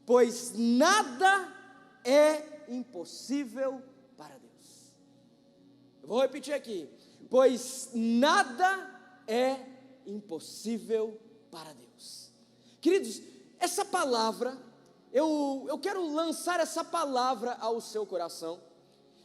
pois nada é impossível para Deus. Eu vou repetir aqui, pois nada é impossível para Deus. Queridos, essa palavra, eu quero lançar essa palavra ao seu coração.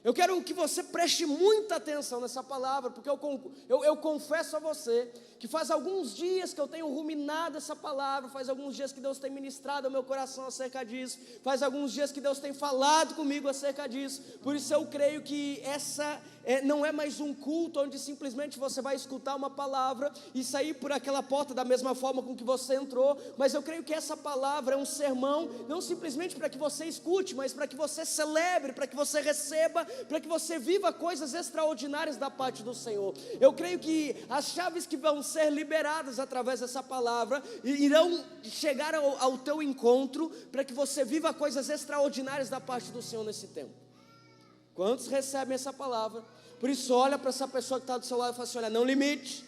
Eu quero que você preste muita atenção nessa palavra, porque eu confesso a você que faz alguns dias que eu tenho ruminado essa palavra, faz alguns dias que Deus tem ministrado ao meu coração acerca disso, faz alguns dias que Deus tem falado comigo acerca disso. Por isso eu creio que essa não é mais um culto onde simplesmente você vai escutar uma palavra e sair por aquela porta da mesma forma com que você entrou, mas eu creio que essa palavra é um sermão, não simplesmente para que você escute, mas para que você celebre, para que você receba, para que você viva coisas extraordinárias da parte do Senhor. Eu creio que as chaves que vão ser liberadas através dessa palavra irão chegar ao teu encontro, para que você viva coisas extraordinárias da parte do Senhor nesse tempo. Quantos recebem essa palavra? Por isso olha para essa pessoa que está do seu lado e fala assim: olha, não limite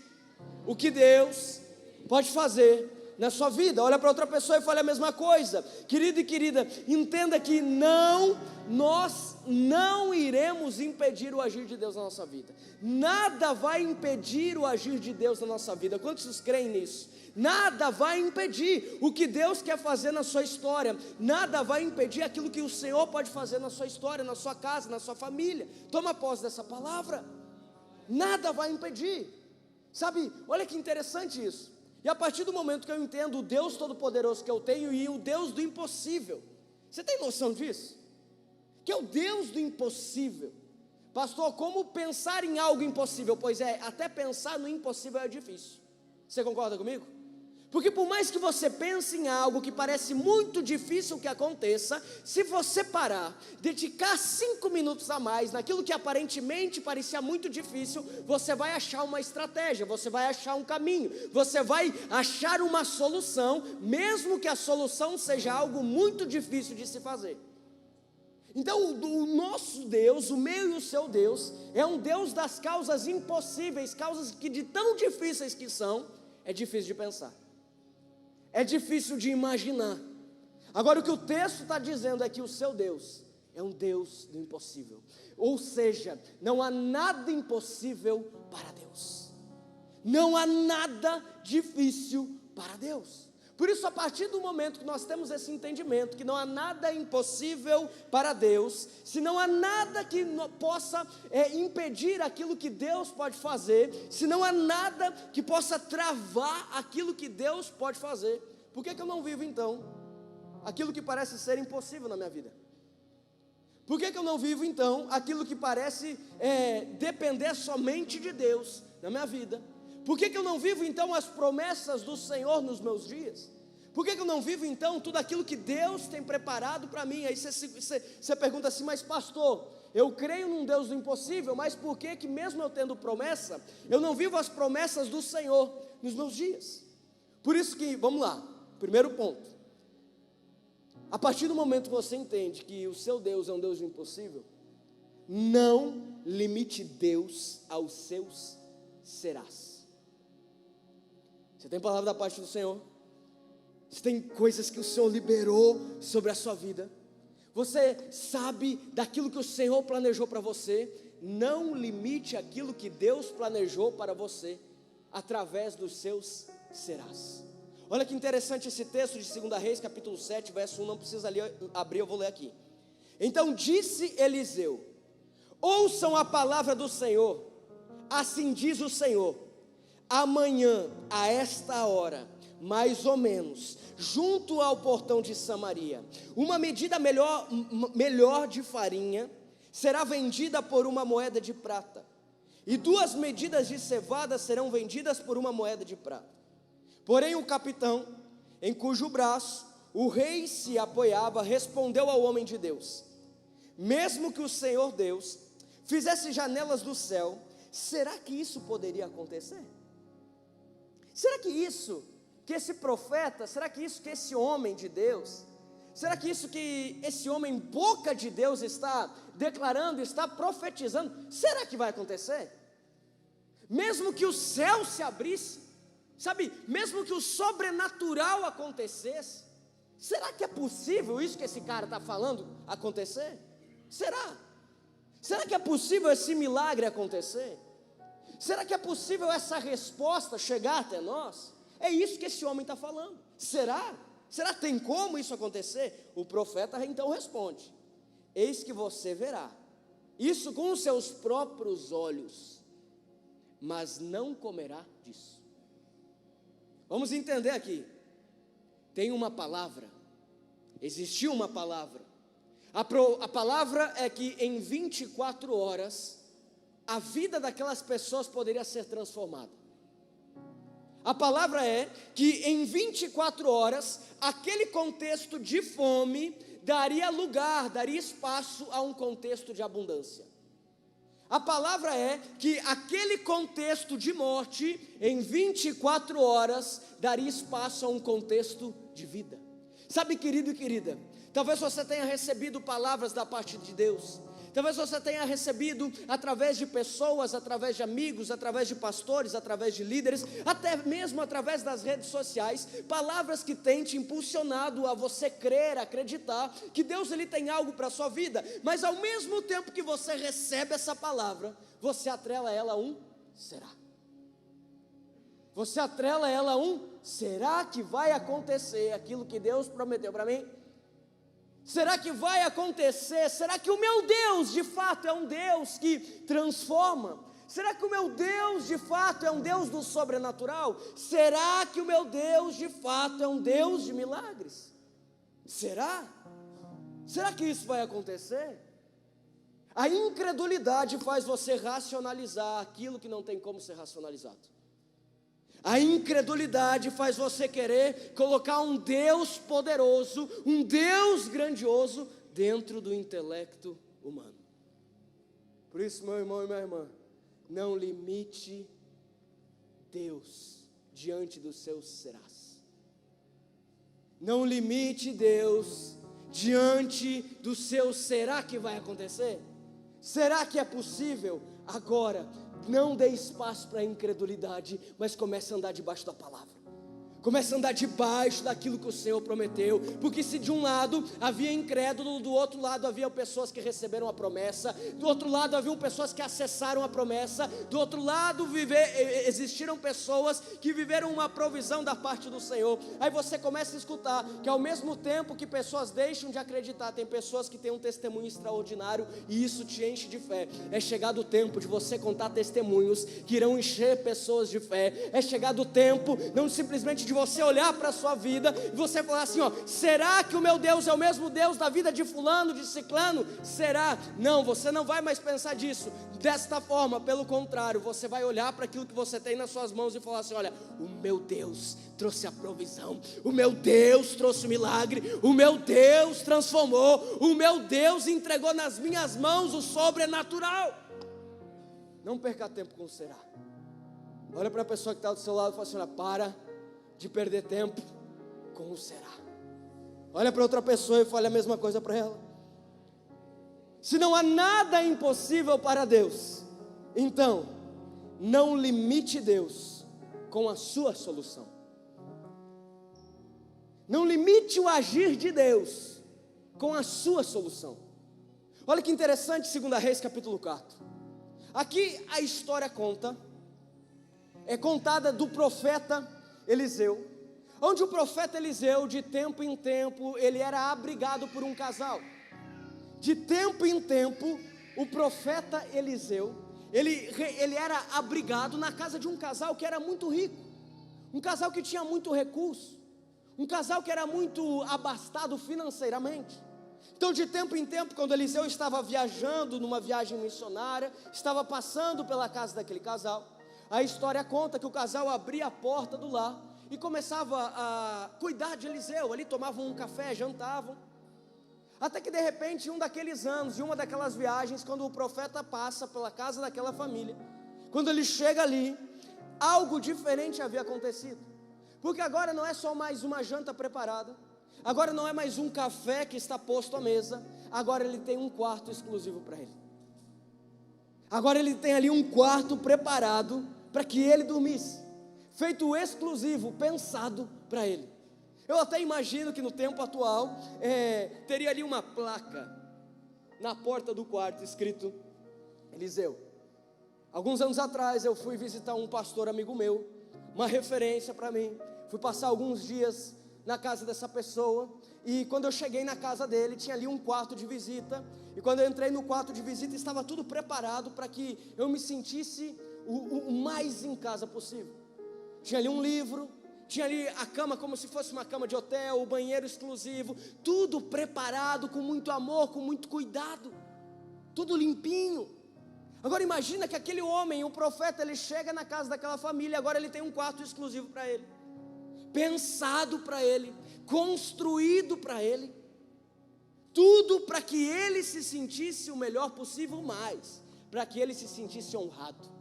o que Deus pode fazer na sua vida. Olha para outra pessoa e fale a mesma coisa. Querido e querida, entenda que nós não iremos impedir o agir de Deus na nossa vida. Nada vai impedir o agir de Deus na nossa vida. Quantos creem nisso? Nada vai impedir o que Deus quer fazer na sua história. Nada vai impedir aquilo que o Senhor pode fazer na sua história, na sua casa, na sua família. Toma posse dessa palavra. Nada vai impedir. Sabe, olha que interessante isso. E a partir do momento que eu entendo o Deus Todo-Poderoso que eu tenho e o Deus do impossível, você tem noção disso? Que é o Deus do impossível. Pastor, como pensar em algo impossível? Pois é, até pensar no impossível é difícil. Você concorda comigo? Porque por mais que você pense em algo que parece muito difícil que aconteça, se você parar, dedicar 5 minutos a mais naquilo que aparentemente parecia muito difícil, você vai achar uma estratégia, você vai achar um caminho, você vai achar uma solução, mesmo que a solução seja algo muito difícil de se fazer. Então o nosso Deus, o meu e o seu Deus, é um Deus das causas impossíveis, causas que de tão difíceis que são, é difícil de pensar. É difícil de imaginar. Agora o que o texto está dizendo é que o seu Deus é um Deus do impossível. Ou seja, não há nada impossível para Deus. Não há nada difícil para Deus. Por isso, a partir do momento que nós temos esse entendimento, que não há nada impossível para Deus, se não há nada que possa impedir aquilo que Deus pode fazer, se não há nada que possa travar aquilo que Deus pode fazer, por que eu não vivo então aquilo que parece ser impossível na minha vida? Por que eu não vivo então aquilo que parece depender somente de Deus na minha vida? Por que eu não vivo então as promessas do Senhor nos meus dias? Por que eu não vivo então tudo aquilo que Deus tem preparado para mim? Aí você pergunta assim: mas pastor, eu creio num Deus do impossível, mas por que mesmo eu tendo promessa, eu não vivo as promessas do Senhor nos meus dias? Por isso que, vamos lá, primeiro ponto, a partir do momento que você entende que o seu Deus é um Deus do impossível, não limite Deus aos seus serás. Você tem palavra da parte do Senhor? Você tem coisas que o Senhor liberou sobre a sua vida? Você sabe daquilo que o Senhor planejou para você? Não limite aquilo que Deus planejou para você através dos seus serás. Olha que interessante esse texto de 2 Reis, capítulo 7, verso 1, não precisa abrir, eu vou ler aqui. Então disse Eliseu: ouçam a palavra do Senhor, assim diz o Senhor: amanhã, a esta hora, mais ou menos, junto ao portão de Samaria, uma medida melhor de farinha será vendida por uma moeda de prata, e 2 medidas de cevada serão vendidas por uma moeda de prata. Porém o capitão, em cujo braço o rei se apoiava, respondeu ao homem de Deus: mesmo que o Senhor Deus fizesse janelas do céu, será que isso poderia acontecer? Será que isso, que esse profeta, será que isso que esse homem de Deus, será que isso que esse homem boca de Deus está declarando, está profetizando, será que vai acontecer? Mesmo que o céu se abrisse, sabe, mesmo que o sobrenatural acontecesse, Será que é possível isso que esse cara está falando acontecer? Será? Será que é possível esse milagre acontecer? Será que é possível essa resposta chegar até nós? É isso que esse homem está falando. Será? Será que tem como isso acontecer? O profeta então responde: eis que você verá isso com os seus próprios olhos, mas não comerá disso. Vamos entender aqui. Tem uma palavra, existiu uma palavra. A palavra é que em 24 horas, a vida daquelas pessoas poderia ser transformada. A palavra é que em 24 horas, aquele contexto de fome daria lugar, daria espaço a um contexto de abundância. A palavra é que aquele contexto de morte, em 24 horas, daria espaço a um contexto de vida. Sabe, querido e querida, talvez você tenha recebido palavras da parte de Deus. Talvez você tenha recebido através de pessoas, através de amigos, através de pastores, através de líderes, até mesmo através das redes sociais, palavras que têm te impulsionado a você crer, acreditar que Deus ele tem algo para a sua vida, mas ao mesmo tempo que você recebe essa palavra, você atrela ela a um será. Você atrela ela a um será que vai acontecer aquilo que Deus prometeu para mim? Será que vai acontecer? Será que o meu Deus de fato é um Deus que transforma? Será que o meu Deus de fato é um Deus do sobrenatural? Será que o meu Deus de fato é um Deus de milagres? Será? Será que isso vai acontecer? A incredulidade faz você racionalizar aquilo que não tem como ser racionalizado. A incredulidade faz você querer colocar um Deus poderoso, um Deus grandioso dentro do intelecto humano. Por isso, meu irmão e minha irmã, não limite Deus diante dos seus serás. Não limite Deus diante do seu será que vai acontecer? Será que é possível? Agora, não dê espaço para a incredulidade, mas comece a andar debaixo da palavra. Comece a andar debaixo daquilo que o Senhor prometeu, porque se de um lado havia incrédulo, do outro lado havia pessoas que receberam a promessa, do outro lado haviam pessoas que acessaram a promessa, do outro lado existiram pessoas que viveram uma provisão da parte do Senhor. Aí você começa a escutar que ao mesmo tempo que pessoas deixam de acreditar, tem pessoas que têm um testemunho extraordinário, e isso te enche de fé. É chegado o tempo de você contar testemunhos que irão encher pessoas de fé. É chegado o tempo, não simplesmente de você olhar para a sua vida e você falar assim, será que o meu Deus é o mesmo Deus da vida de fulano, de ciclano? Será? Não, você não vai mais pensar disso desta forma. Pelo contrário, você vai olhar para aquilo que você tem nas suas mãos e falar assim, olha, o meu Deus trouxe a provisão, o meu Deus trouxe o milagre, o meu Deus transformou, o meu Deus entregou nas minhas mãos o sobrenatural. Não perca tempo com o será. Olha para a pessoa que está do seu lado e fala assim, olha, para de perder tempo com o será. Olha para outra pessoa e fale a mesma coisa para ela. Se não há nada impossível para Deus, então não limite Deus com a sua solução. Não limite o agir de Deus com a sua solução. Olha que interessante, 2 Reis capítulo 4. Aqui a história é contada do profeta Eliseu, onde o profeta Eliseu, de tempo em tempo, ele era abrigado por um casal. De tempo em tempo, o profeta Eliseu, ele era abrigado na casa de um casal que era muito rico, um casal que tinha muito recurso, um casal que era muito abastado financeiramente. Então, de tempo em tempo, quando Eliseu estava viajando numa viagem missionária, estava passando pela casa daquele casal, a história conta que o casal abria a porta do lar e começava a cuidar de Eliseu. Ali tomavam um café, jantavam. Até que de repente, um daqueles anos, de uma daquelas viagens, quando o profeta passa pela casa daquela família, quando ele chega ali, algo diferente havia acontecido. Porque agora não é só mais uma janta preparada, agora não é mais um café que está posto à mesa, agora ele tem um quarto exclusivo para ele. Agora ele tem ali um quarto preparado para que ele dormisse, feito exclusivo, pensado para ele. Eu até imagino que no tempo atual, teria ali uma placa na porta do quarto escrito Eliseu. Alguns anos atrás eu fui visitar um pastor amigo meu, uma referência para mim. Fui passar alguns dias na casa dessa pessoa, e quando eu cheguei na casa dele, tinha ali um quarto de visita, e quando eu entrei no quarto de visita, estava tudo preparado para que eu me sentisse o mais em casa possível. Tinha ali um livro, tinha ali a cama como se fosse uma cama de hotel, o banheiro exclusivo, tudo preparado com muito amor, com muito cuidado, tudo limpinho. Agora imagina que aquele homem, o profeta, ele chega na casa daquela família, agora ele tem um quarto exclusivo para ele, pensado para ele, construído para ele, tudo para que ele se sentisse o melhor possível, mais para que ele se sentisse honrado.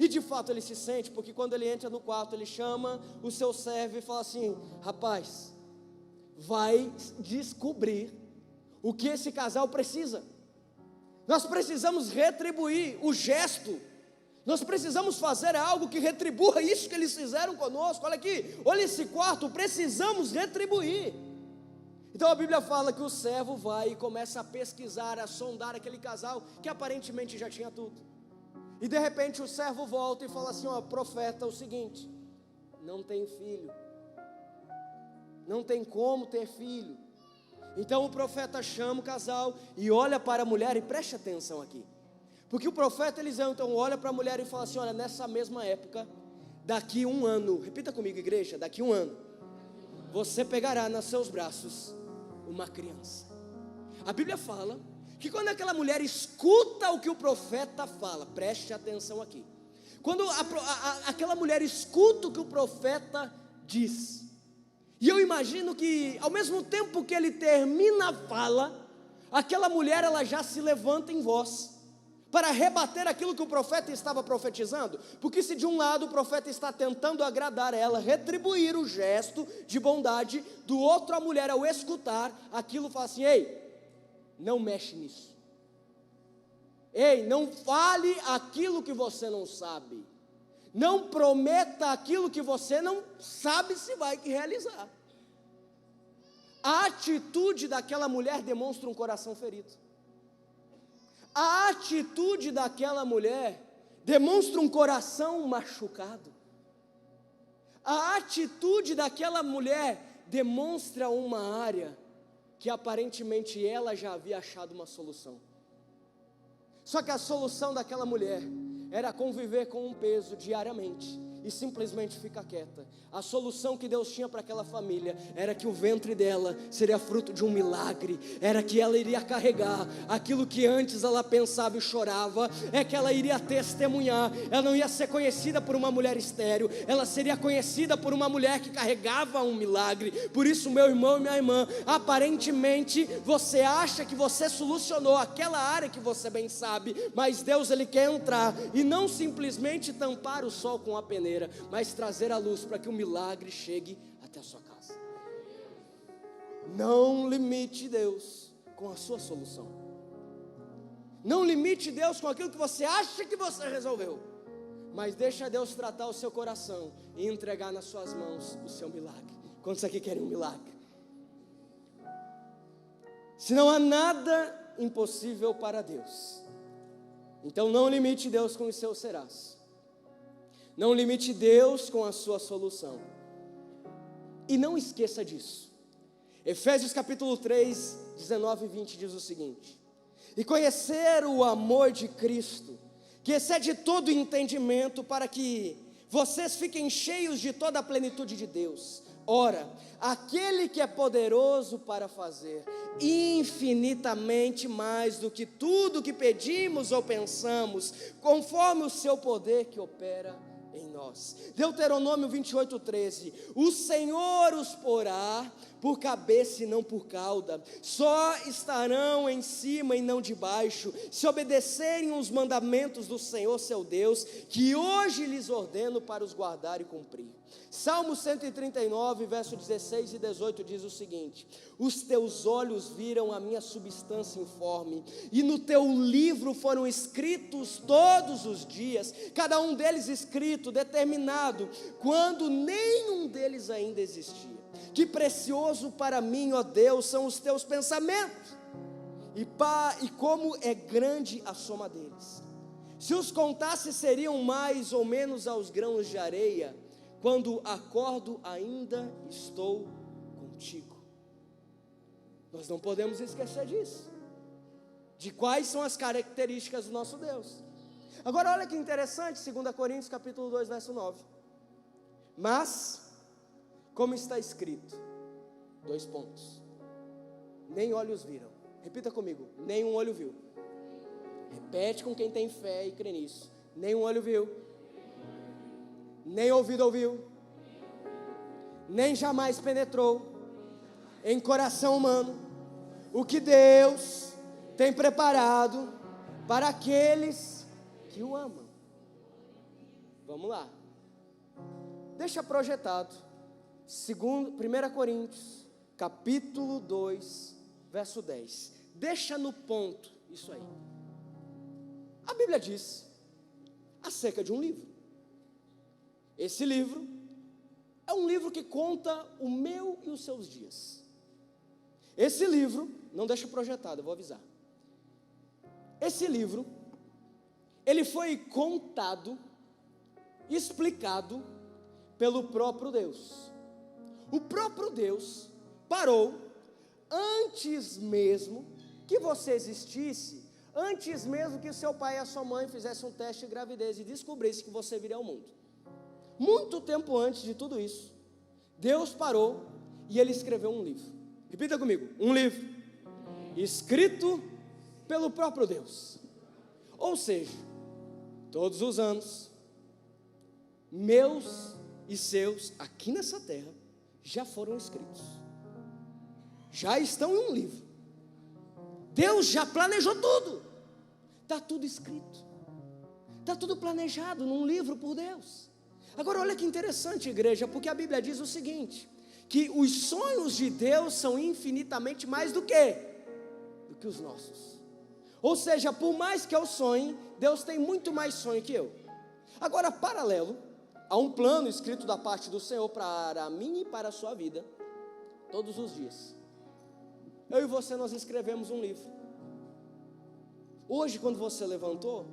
E de fato ele se sente, porque quando ele entra no quarto, ele chama o seu servo e fala assim: rapaz, vai descobrir o que esse casal precisa. Nós precisamos retribuir o gesto, nós precisamos fazer algo que retribua isso que eles fizeram conosco. Olha aqui, olha esse quarto, precisamos retribuir. Então a Bíblia fala que o servo vai e começa a pesquisar, a sondar aquele casal que aparentemente já tinha tudo. E de repente o servo volta e fala assim: ó, profeta, é o seguinte, não tem filho, não tem como ter filho. Então o profeta chama o casal e olha para a mulher, e preste atenção aqui, porque o profeta Eliseu então olha para a mulher e fala assim: olha, nessa mesma época, daqui 1 ano, repita comigo, igreja, daqui 1 ano, você pegará nos seus braços uma criança. A Bíblia fala que quando aquela mulher escuta o que o profeta fala, preste atenção aqui, quando aquela mulher escuta o que o profeta diz, e eu imagino que ao mesmo tempo que ele termina a fala, aquela mulher ela já se levanta em voz, para rebater aquilo que o profeta estava profetizando, porque se de um lado o profeta está tentando agradar ela, retribuir o gesto de bondade, do outro a mulher ao escutar aquilo fala assim: ei, não mexe nisso, ei, não fale aquilo que você não sabe, não prometa aquilo que você não sabe se vai realizar. A atitude daquela mulher demonstra um coração ferido. A atitude daquela mulher demonstra um coração machucado. A atitude daquela mulher demonstra uma área que aparentemente ela já havia achado uma solução. Só que a solução daquela mulher era conviver com um peso diariamente e simplesmente ficar quieta. A solução que Deus tinha para aquela família era que o ventre dela seria fruto de um milagre, era que ela iria carregar aquilo que antes ela pensava e chorava, é que ela iria testemunhar. Ela não ia ser conhecida por uma mulher estéril, ela seria conhecida por uma mulher que carregava um milagre. Por isso, meu irmão e minha irmã, aparentemente você acha que você solucionou aquela área que você bem sabe, mas Deus ele quer entrar e não simplesmente tampar o sol com a peneira, mas trazer a luz para que o milagre chegue até a sua casa. Não limite Deus com a sua solução. Não limite Deus com aquilo que você acha que você resolveu, mas deixa Deus tratar o seu coração e entregar nas suas mãos o seu milagre. Quantos aqui querem um milagre? Se não há nada impossível para Deus, então não limite Deus com os seus serás. Não limite Deus com a sua solução. E não esqueça disso. Efésios capítulo 3, 19 e 20 diz o seguinte: e conhecer o amor de Cristo, que excede todo entendimento, para que vocês fiquem cheios de toda a plenitude de Deus. Ora, aquele que é poderoso para fazer infinitamente mais do que tudo que pedimos ou pensamos, conforme o seu poder que opera em nós. Deuteronômio 28:13: o Senhor os porá por cabeça e não por cauda, só estarão em cima e não debaixo, se obedecerem os mandamentos do Senhor seu Deus, que hoje lhes ordeno para os guardar e cumprir. Salmo 139, verso 16 e 18 diz o seguinte: os teus olhos viram a minha substância informe, e no teu livro foram escritos todos os dias, cada um deles escrito, determinado, quando nenhum deles ainda existia. Que precioso para mim, ó Deus, são os teus pensamentos, e como é grande a soma deles. Se os contasse, seriam mais ou menos aos grãos de areia. Quando acordo, ainda estou contigo. Nós não podemos esquecer disso, de quais são as características do nosso Deus. Agora olha que interessante, 2 Coríntios capítulo 2, verso 9. Mas, como está escrito, 2 pontos, nem olhos viram. Repita comigo, nenhum olho viu. Repete com quem tem fé e crê nisso. Nenhum olho viu, nem ouvido ouviu, nem jamais penetrou em coração humano o que Deus tem preparado para aqueles que o amam. Vamos lá. Deixa projetado 1 Coríntios capítulo 2, verso 10. Deixa no ponto isso aí. A Bíblia diz acerca de um livro. Esse livro é um livro que conta o meu e os seus dias. Esse livro, não deixa projetado, eu vou avisar. Esse livro, ele foi contado, explicado pelo próprio Deus. O próprio Deus parou antes mesmo que você existisse, antes mesmo que o seu pai e a sua mãe fizessem um teste de gravidez e descobrissem que você viria ao mundo. Muito tempo antes de tudo isso, Deus parou e Ele escreveu um livro. Repita comigo, um livro escrito pelo próprio Deus. Ou seja, todos os anos, meus e seus, aqui nessa terra, já foram escritos, já estão em um livro. Deus já planejou tudo, está tudo escrito, está tudo planejado num livro por Deus. Agora olha que interessante, igreja, porque a Bíblia diz o seguinte, que os sonhos de Deus são infinitamente mais do que os nossos. Ou seja, por mais que eu sonhe, Deus tem muito mais sonho que eu. Agora, paralelo a um plano escrito da parte do Senhor para mim e para a sua vida, todos os dias, eu e você, nós escrevemos um livro. Hoje, quando você levantou,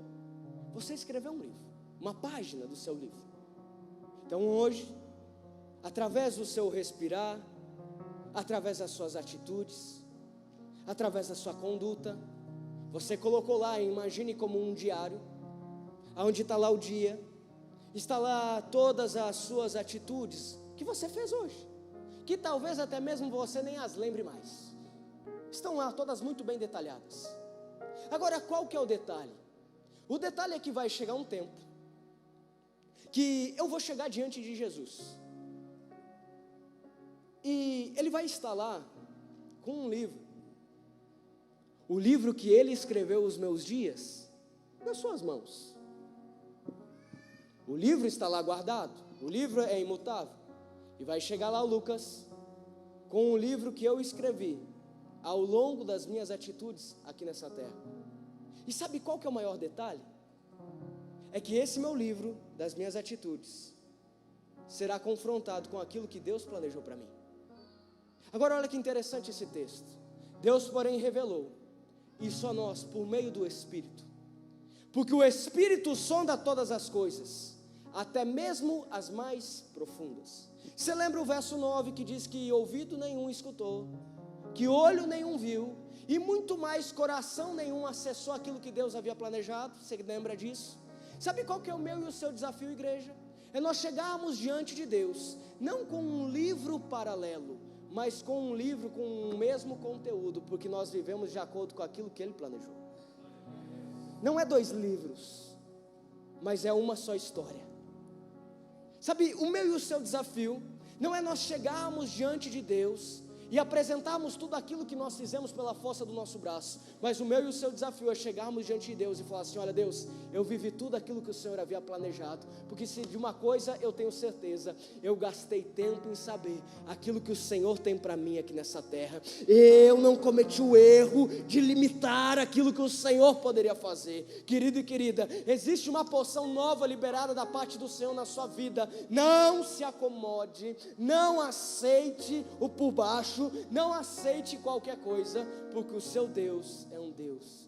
você escreveu um livro, uma página do seu livro. Então hoje, através do seu respirar, através das suas atitudes, através da sua conduta, você colocou lá, imagine como um diário, onde está lá o dia, está lá todas as suas atitudes que você fez hoje, que talvez até mesmo você nem as lembre mais, estão lá todas muito bem detalhadas. Agora qual que é o detalhe? O detalhe é que vai chegar um tempo, que eu vou chegar diante de Jesus, e Ele vai estar lá com um livro, o livro que Ele escreveu os meus dias, nas suas mãos. O livro está lá guardado, o livro é imutável, e vai chegar lá o Lucas, com o livro que eu escrevi, ao longo das minhas atitudes aqui nessa terra. E sabe qual que é o maior detalhe? É que esse meu livro, das minhas atitudes, será confrontado com aquilo que Deus planejou para mim. Agora olha que interessante esse texto. Deus, porém, revelou isso a nós por meio do Espírito, porque o Espírito sonda todas as coisas, até mesmo as mais profundas. Você lembra o verso 9 que diz que ouvido nenhum escutou, que olho nenhum viu, e muito mais coração nenhum acessou aquilo que Deus havia planejado? Você lembra disso? Sabe qual que é o meu e o seu desafio, igreja? É nós chegarmos diante de Deus, não com um livro paralelo, mas com um livro com o mesmo conteúdo, porque nós vivemos de acordo com aquilo que Ele planejou. Não é 2 livros, mas é uma só história. Sabe, o meu e o seu desafio não é nós chegarmos diante de Deus e apresentarmos tudo aquilo que nós fizemos pela força do nosso braço, mas o meu e o seu desafio é chegarmos diante de Deus e falar assim: olha Deus, eu vivi tudo aquilo que o Senhor havia planejado, porque se de uma coisa eu tenho certeza, eu gastei tempo em saber aquilo que o Senhor tem para mim aqui nessa terra, eu não cometi o erro de limitar aquilo que o Senhor poderia fazer. Querido e querida, existe uma porção nova liberada da parte do Senhor na sua vida. Não se acomode, não aceite o por baixo, não aceite qualquer coisa, porque o seu Deus é um Deus